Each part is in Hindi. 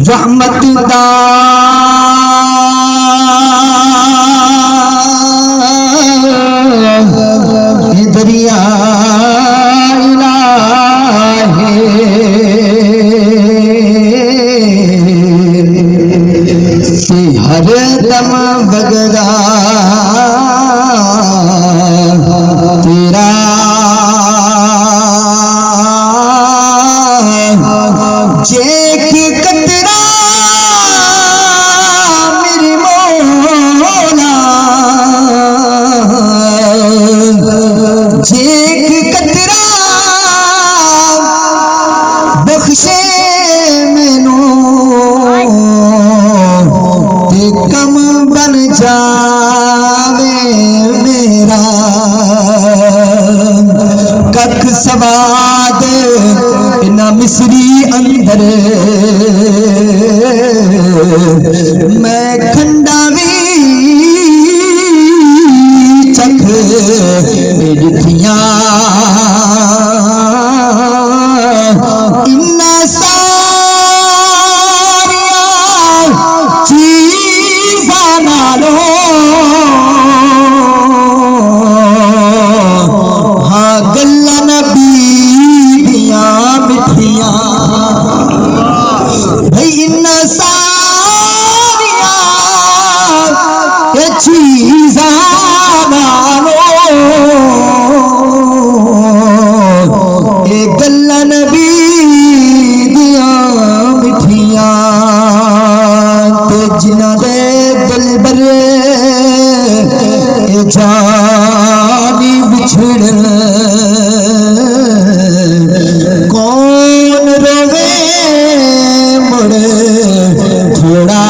रहमत दा दरिया इलाहे हर दम बगदा तेरा जेक कतरा मेरी मौला जेक कतरा बख्शे मैनू ते कम बन जावे मेरा कख सवाद इना मिस्री अंदर मैं खंडा भी चख दिखिया इन्ना सारिया चीज़ा नालों हाँ गल्ला नबी दिया मिठिया भाई इन्ना सारिया चीज़ा नालों ए गल्ला नबी दिया मिठिया ते जिन्हां दे दिल बरे जानी बिछड़ कौन रोवे मुड़ थोड़ा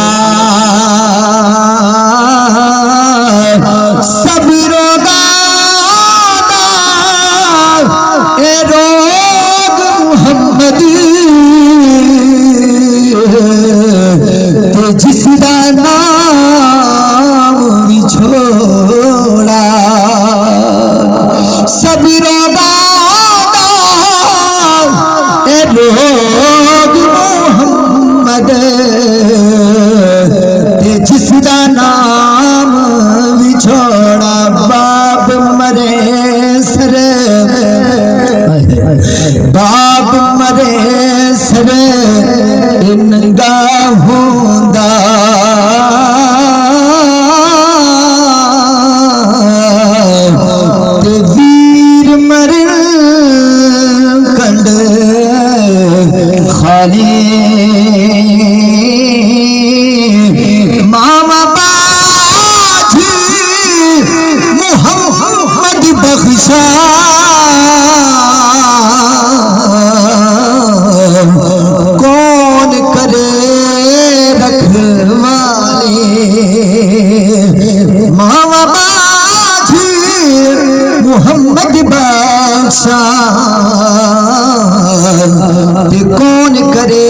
सब रोगा ए रोग मुहम्मद ते जिसदा नाम भी छोड़ा सब रोगा ए रोग मुहम्मद ते जिसदा नाम भी छोड़ा बाप मरे सर बाप मरे सर नंगा होंदा ते वीर मरे कंड खाली मामा बाज मुहम्मद बख्शा कौन करे रखवाले मामा बाज मुहम्मद बख्शा कौन करे